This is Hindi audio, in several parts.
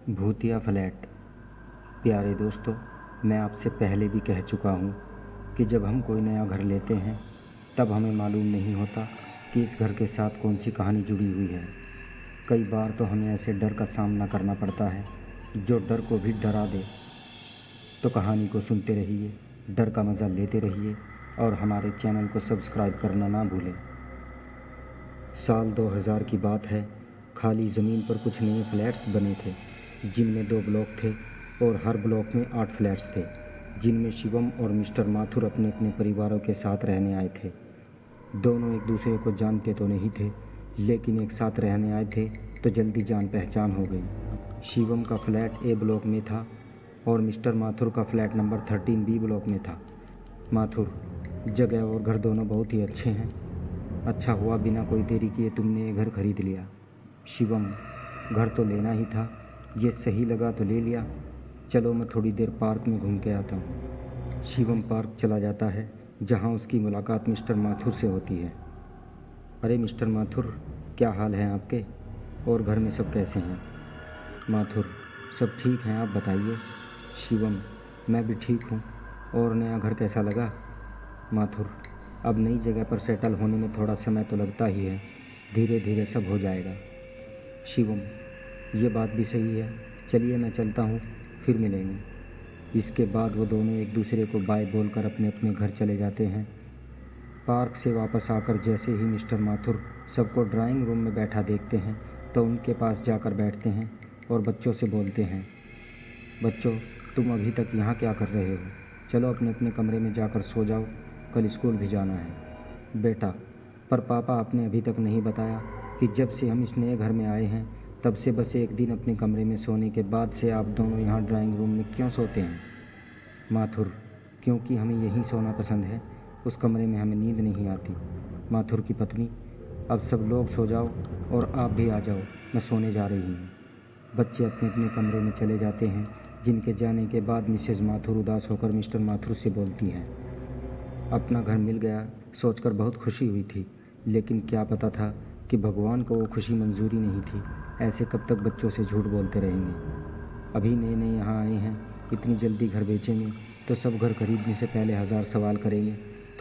भूतिया फ्लैट। प्यारे दोस्तों, मैं आपसे पहले भी कह चुका हूँ कि जब हम कोई नया घर लेते हैं तब हमें मालूम नहीं होता कि इस घर के साथ कौन सी कहानी जुड़ी हुई है। कई बार तो हमें ऐसे डर का सामना करना पड़ता है जो डर को भी डरा दे। तो कहानी को सुनते रहिए, डर का मज़ा लेते रहिए और हमारे चैनल को सब्सक्राइब करना ना भूलें। साल 2000 की बात है। खाली ज़मीन पर कुछ नए फ्लैट्स बने थे जिनमें 2 ब्लॉक थे और हर ब्लॉक में 8 फ्लैट्स थे जिनमें शिवम और मिस्टर माथुर अपने अपने परिवारों के साथ रहने आए थे। दोनों एक दूसरे को जानते तो नहीं थे, लेकिन एक साथ रहने आए थे तो जल्दी जान पहचान हो गई। शिवम का फ्लैट ए ब्लॉक में था और मिस्टर माथुर का फ्लैट नंबर 13 बी ब्लॉक में था। माथुर, जगह और घर दोनों बहुत ही अच्छे हैं। अच्छा हुआ बिना कोई देरी किए तुमने ये घर खरीद लिया। शिवम, घर तो लेना ही था, ये सही लगा तो ले लिया। चलो मैं थोड़ी देर पार्क में घूम के आता हूँ। शिवम पार्क चला जाता है जहाँ उसकी मुलाकात मिस्टर माथुर से होती है। अरे मिस्टर माथुर, क्या हाल है आपके और घर में सब कैसे हैं? माथुर, सब ठीक हैं, आप बताइए। शिवम, मैं भी ठीक हूँ। और नया घर कैसा लगा? माथुर, अब नई जगह पर सेटल होने में थोड़ा समय तो लगता ही है, धीरे धीरे सब हो जाएगा। शिवम, ये बात भी सही है, चलिए मैं चलता हूँ, फिर मिलेंगे। इसके बाद वो दोनों एक दूसरे को बाय बोलकर अपने अपने घर चले जाते हैं। पार्क से वापस आकर जैसे ही मिस्टर माथुर सबको ड्राइंग रूम में बैठा देखते हैं तो उनके पास जाकर बैठते हैं और बच्चों से बोलते हैं, बच्चों, तुम अभी तक यहाँ क्या कर रहे हो? चलो अपने अपने कमरे में जाकर सो जाओ, कल स्कूल भी जाना है। बेटा, पर पापा आपने अभी तक नहीं बताया कि जब से हम इस नए घर में आए हैं तब से बस एक दिन अपने कमरे में सोने के बाद से आप दोनों यहाँ ड्राइंग रूम में क्यों सोते हैं? माथुर, क्योंकि हमें यहीं सोना पसंद है, उस कमरे में हमें नींद नहीं आती। माथुर की पत्नी, अब सब लोग सो जाओ और आप भी आ जाओ, मैं सोने जा रही हूँ। बच्चे अपने अपने कमरे में चले जाते हैं, जिनके जाने के बाद मिसेज़ माथुर उदास होकर मिस्टर माथुर से बोलती हैं, अपना घर मिल गया सोचकर बहुत खुशी हुई थी, लेकिन क्या पता था कि भगवान को वो खुशी मंजूरी नहीं थी। ऐसे कब तक बच्चों से झूठ बोलते रहेंगे? अभी नए नए यहाँ आए हैं, इतनी जल्दी घर बेचेंगे तो सब घर खरीदने से पहले 1000 सवाल करेंगे।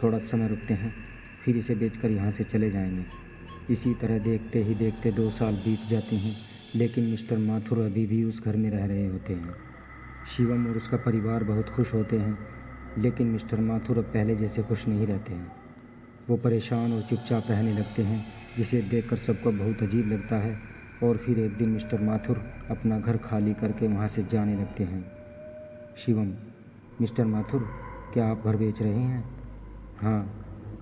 थोड़ा समय रुकते हैं, फिर इसे बेचकर यहाँ से चले जाएंगे। इसी तरह देखते ही देखते 2 साल बीत जाते हैं, लेकिन मिस्टर माथुर अभी भी उस घर में रह रहे होते हैं। शिवम और उसका परिवार बहुत खुश होते हैं, लेकिन मिस्टर माथुर अब पहले जैसे खुश नहीं रहते हैं। वो परेशान और चुपचाप रहने लगते हैं, जिसे देखकर सबको बहुत अजीब लगता है। और फिर एक दिन मिस्टर माथुर अपना घर खाली करके वहाँ से जाने लगते हैं। शिवम, मिस्टर माथुर, क्या आप घर बेच रहे हैं? हाँ,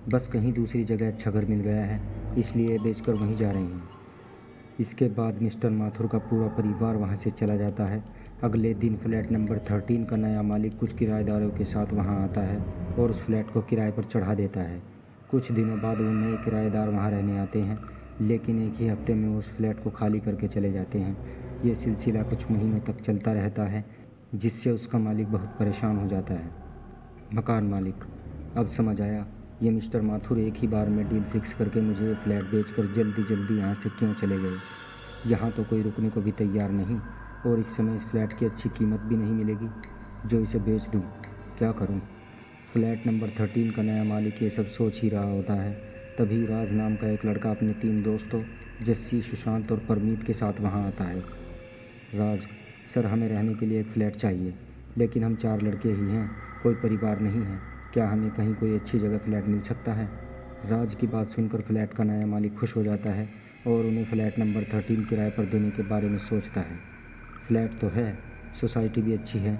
बस कहीं दूसरी जगह अच्छा घर मिल गया है, इसलिए बेचकर वहीं जा रहे हैं। इसके बाद मिस्टर माथुर का पूरा परिवार वहाँ से चला जाता है। अगले दिन फ्लैट नंबर 13 का नया मालिक कुछ किराएदारों के साथ वहाँ आता है और उस फ्लैट को किराए पर चढ़ा देता है। कुछ दिनों बाद वो नए किराएदार वहाँ रहने आते हैं, लेकिन एक ही हफ्ते में वो उस फ्लैट को खाली करके चले जाते हैं। ये सिलसिला कुछ महीनों तक चलता रहता है, जिससे उसका मालिक बहुत परेशान हो जाता है। मकान मालिक, अब समझ आया ये मिस्टर माथुर एक ही बार में डील फिक्स करके मुझे ये फ्लैट बेचकर जल्दी जल्दी यहाँ से क्यों चले गए। यहाँ तो कोई रुकने को भी तैयार नहीं और इस समय इस फ्लैट की अच्छी कीमत भी नहीं मिलेगी जो इसे बेच दूँ। क्या करूँ? फ्लैट नंबर 13 का नया मालिक ये सब सोच ही रहा होता है। तभी राज नाम का एक लड़का अपने 3 दोस्तों जस्सी, सुशांत और परमीत के साथ वहाँ आता है। राज, सर हमें रहने के लिए एक फ़्लैट चाहिए, लेकिन हम 4 लड़के ही हैं, कोई परिवार नहीं है। क्या हमें कहीं कोई अच्छी जगह फ़्लैट मिल सकता है? राज की बात सुनकर फ्लैट का नया मालिक खुश हो जाता है और उन्हें फ़्लैट नंबर 13 किराए पर देने के बारे में सोचता है। फ़्लैट तो है, सोसाइटी भी अच्छी है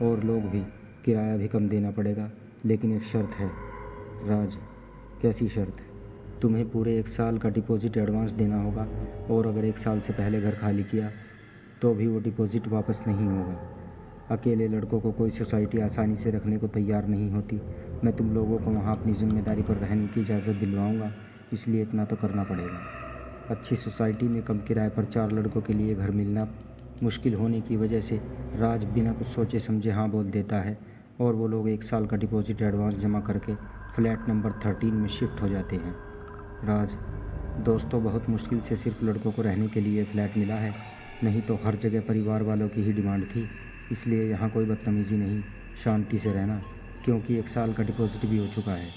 और लोग भी, किराया भी कम देना पड़ेगा, लेकिन एक शर्त है। राज, कैसी शर्त? तुम्हें पूरे 1 साल का डिपॉज़िट एडवांस देना होगा और अगर 1 साल से पहले घर खाली किया तो भी वो डिपॉज़िट वापस नहीं होगा। अकेले लड़कों को कोई सोसाइटी आसानी से रखने को तैयार नहीं होती। मैं तुम लोगों को वहाँ अपनी ज़िम्मेदारी पर रहने की इजाज़त दिलवाऊँगा, इसलिए इतना तो करना पड़ेगा। अच्छी सोसाइटी में कम किराए पर 4 लड़कों के लिए घर मिलना मुश्किल होने की वजह से राज बिना कुछ सोचे समझे हाँ बोल देता है और वो लोग 1 साल का डिपॉज़िट एडवांस जमा करके फ्लैट नंबर 13 में शिफ्ट हो जाते हैं। राज, दोस्तों बहुत मुश्किल से सिर्फ लड़कों को रहने के लिए फ़्लैट मिला है नहीं तो हर जगह परिवार वालों की ही डिमांड थी, इसलिए यहाँ कोई बदतमीज़ी नहीं, शांति से रहना, क्योंकि 1 साल का डिपॉजिट भी हो चुका है।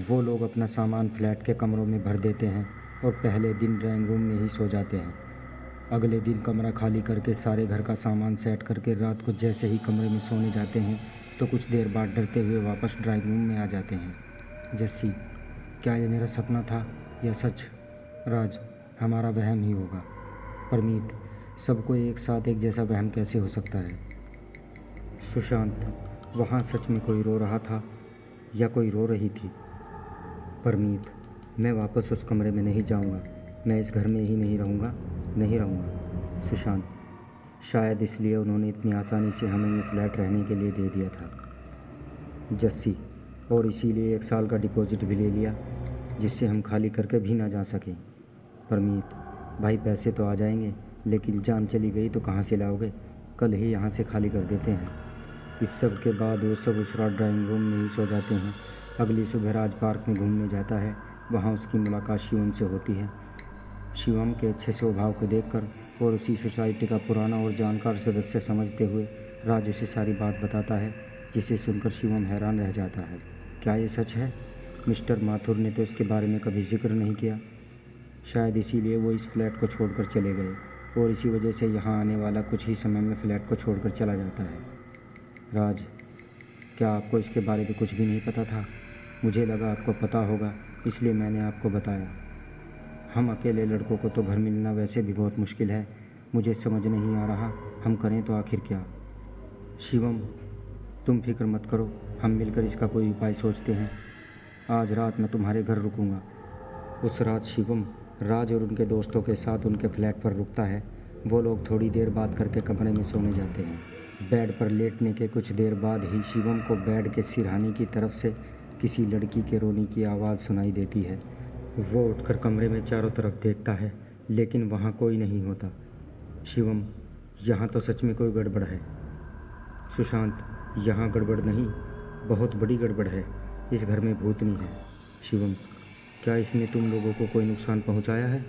वो लोग अपना सामान फ्लैट के कमरों में भर देते हैं और पहले दिन ड्राइंग रूम में ही सो जाते हैं। अगले दिन कमरा खाली करके सारे घर का सामान सेट करके रात को जैसे ही कमरे में सोने जाते हैं तो कुछ देर बाद डरते हुए वापस ड्राइंग रूम में आ जाते हैं। जस्सी, क्या ये मेरा सपना था या सच? राज, हमारा वहम ही होगा। परमीत, सबको एक साथ एक जैसा वहम कैसे हो सकता है? सुशांत, वहाँ सच में कोई रो रहा था या कोई रो रही थी? परमीत, मैं वापस उस कमरे में नहीं जाऊँगा, मैं इस घर में ही नहीं रहूँगा, नहीं रहूँगा। सुशांत, शायद इसलिए उन्होंने इतनी आसानी से हमें ये फ्लैट रहने के लिए दे दिया था। जस्सी, और इसीलिए 1 साल का डिपॉजिट भी ले लिया, जिससे हम खाली करके भी ना जा सकें। परमीत, भाई पैसे तो आ जाएंगे, लेकिन जान चली गई तो कहाँ से लाओगे? कल ही यहाँ से खाली कर देते हैं। इस सब के बाद वो सब उस रात ड्राइंग रूम में ही सो जाते हैं। अगली सुबह राज पार्क में घूमने जाता है। वहाँ उसकी मुलाकात शिवम से होती है। शिवम के अच्छे स्वभाव को देखकर और उसी सोसाइटी का पुराना और जानकार सदस्य समझते हुए राज उसे सारी बात बताता है, जिसे सुनकर शिवम हैरान रह जाता है। क्या ये सच है? मिस्टर माथुर ने तो इसके बारे में कभी जिक्र नहीं किया। शायद इसीलिए वो इस फ्लैट को छोड़कर चले गए और इसी वजह से यहाँ आने वाला कुछ ही समय में फ्लैट को छोड़कर चला जाता है। राज, क्या आपको इसके बारे में कुछ भी नहीं पता था? मुझे लगा आपको पता होगा, इसलिए मैंने आपको बताया। हम अकेले लड़कों को तो घर मिलना वैसे भी बहुत मुश्किल है। मुझे समझ नहीं आ रहा हम करें तो आखिर क्या। शिवम, तुम फिक्र मत करो, हम मिलकर इसका कोई उपाय सोचते हैं। आज रात मैं तुम्हारे घर रुकूंगा। उस रात शिवम राज और उनके दोस्तों के साथ उनके फ्लैट पर रुकता है। वो लोग थोड़ी देर बात करके कमरे में सोने जाते हैं। बेड पर लेटने के कुछ देर बाद ही शिवम को बेड के सिरहाने की तरफ से किसी लड़की के रोने की आवाज़ सुनाई देती है। वो उठकर कमरे में चारों तरफ देखता है, लेकिन वहाँ कोई नहीं होता। शिवम, यहाँ तो सच में कोई गड़बड़ है। सुशांत, यहाँ गड़बड़ नहीं, बहुत बड़ी गड़बड़ है। इस घर में भूतनी है। शिवम, क्या इसने तुम लोगों को कोई नुकसान पहुँचाया है?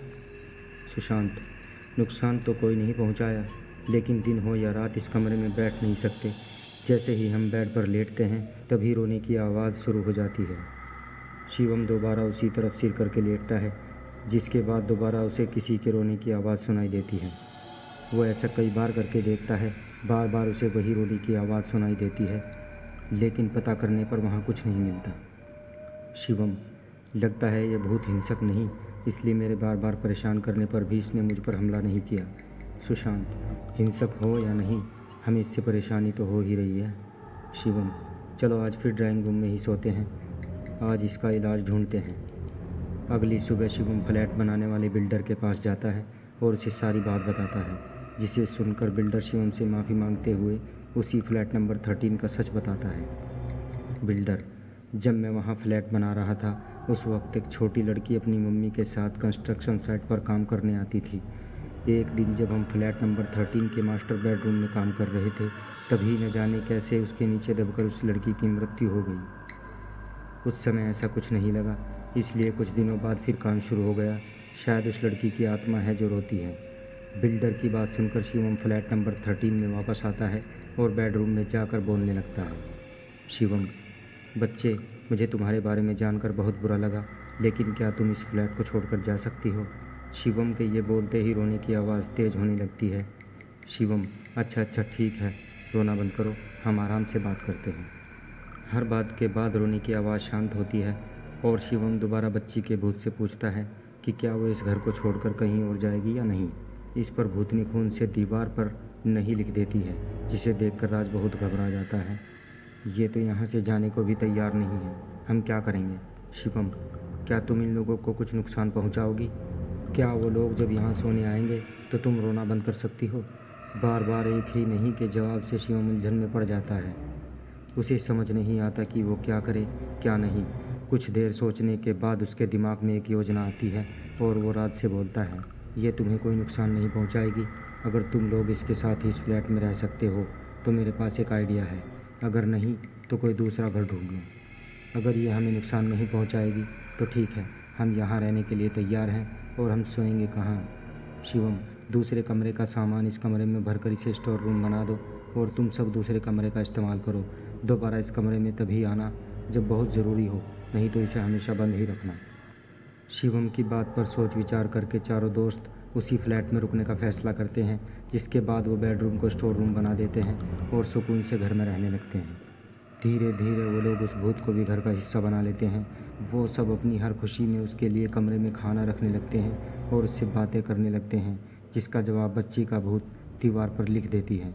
सुशांत, नुकसान तो कोई नहीं पहुँचाया, लेकिन दिन हो या रात इस कमरे में बैठ नहीं सकते। जैसे ही हम बेड पर लेटते हैं तभी रोने की आवाज़ शुरू हो जाती है। शिवम दोबारा उसी तरफ सिर करके लेटता है, जिसके बाद दोबारा उसे किसी के रोने की आवाज़ सुनाई देती है। वो ऐसा कई बार करके देखता है, बार बार उसे वही रोने की आवाज़ सुनाई देती है, लेकिन पता करने पर वहाँ कुछ नहीं मिलता। शिवम, लगता है ये भूत हिंसक नहीं, इसलिए मेरे बार बार परेशान करने पर भी इसने मुझ पर हमला नहीं किया। सुशांत, हिंसक हो या नहीं, हमें इससे परेशानी तो हो ही रही है। शिवम, चलो आज फिर ड्राइंग रूम में ही सोते हैं, आज इसका इलाज ढूंढते हैं। अगली सुबह शिवम फ्लैट बनाने वाले बिल्डर के पास जाता है और उसे सारी बात बताता है, जिसे सुनकर बिल्डर शिवम से माफ़ी मांगते हुए उसी फ्लैट नंबर 13 का सच बताता है। बिल्डर, जब मैं वहाँ फ्लैट बना रहा था उस वक्त एक छोटी लड़की अपनी मम्मी के साथ कंस्ट्रक्शन साइट पर काम करने आती थी। एक दिन जब हम फ्लैट नंबर 13 के मास्टर बेडरूम में काम कर रहे थे, तभी न जाने कैसे उसके नीचे दबकर उस लड़की की मृत्यु हो गई। उस समय ऐसा कुछ नहीं लगा, इसलिए कुछ दिनों बाद फिर काम शुरू हो गया। शायद उस लड़की की आत्मा है जो रोती है। बिल्डर की बात सुनकर शिवम फ्लैट नंबर 13 में वापस आता है और बेडरूम में जाकर बोलने लगता है। शिवम, बच्चे, मुझे तुम्हारे बारे में जानकर बहुत बुरा लगा, लेकिन क्या तुम इस फ्लैट को छोड़कर जा सकती हो? शिवम के ये बोलते ही रोने की आवाज़ तेज़ होने लगती है। शिवम, अच्छा ठीक है, रोना बंद करो, हम आराम से बात करते हैं। हर बात के बाद रोने की आवाज़ शांत होती है और शिवम दोबारा बच्ची के भूत से पूछता है कि क्या वो इस घर को छोड़कर कहीं और जाएगी या नहीं। इस पर भूतनी खून से दीवार पर नहीं लिख देती है, जिसे देखकर राज बहुत घबरा जाता है। ये तो यहाँ से जाने को भी तैयार नहीं है, हम क्या करेंगे? शिवम, क्या तुम इन लोगों को कुछ नुकसान पहुँचाओगी? क्या वो लोग जब यहाँ सोने आएंगे तो तुम रोना बंद कर सकती हो? बार बार एक ही नहीं के जवाब से शिवम उलझन में पड़ जाता है। उसे समझ नहीं आता कि वो क्या करे क्या नहीं। कुछ देर सोचने के बाद उसके दिमाग में एक योजना आती है और वो राज से बोलता है, ये तुम्हें कोई नुकसान नहीं पहुंचाएगी। अगर तुम लोग इसके साथ ही इस फ्लैट में रह सकते हो तो मेरे पास एक आइडिया है, अगर नहीं तो कोई दूसरा घर ढूंढ लो। अगर ये हमें नुकसान नहीं पहुंचाएगी तो ठीक है, हम यहाँ रहने के लिए तैयार हैं। और हम सोएंगे कहाँ? शिवम, दूसरे कमरे का सामान इस कमरे में भरकर इसे स्टोर रूम बना दो और तुम सब दूसरे कमरे का इस्तेमाल करो। दोबारा इस कमरे में तभी आना जब बहुत ज़रूरी हो, नहीं तो इसे हमेशा बंद ही रखना। शिवम की बात पर सोच विचार करके चारों दोस्त उसी फ्लैट में रुकने का फ़ैसला करते हैं, जिसके बाद वो बेडरूम को स्टोर रूम बना देते हैं और सुकून से घर में रहने लगते हैं। धीरे धीरे वो लोग उस भूत को भी घर का हिस्सा बना लेते हैं। वो सब अपनी हर खुशी में उसके लिए कमरे में खाना रखने लगते हैं और उससे बातें करने लगते हैं, जिसका जवाब बच्ची का भूत दीवार पर लिख देती है।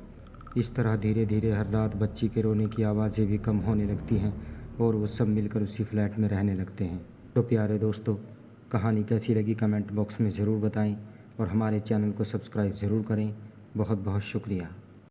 इस तरह धीरे धीरे हर रात बच्ची के रोने की आवाज़ें भी कम होने लगती हैं और वो सब मिलकर उसी फ्लैट में रहने लगते हैं। तो प्यारे दोस्तों, कहानी कैसी लगी कमेंट बॉक्स में ज़रूर बताएं और हमारे चैनल को सब्सक्राइब ज़रूर करें। बहुत बहुत शुक्रिया।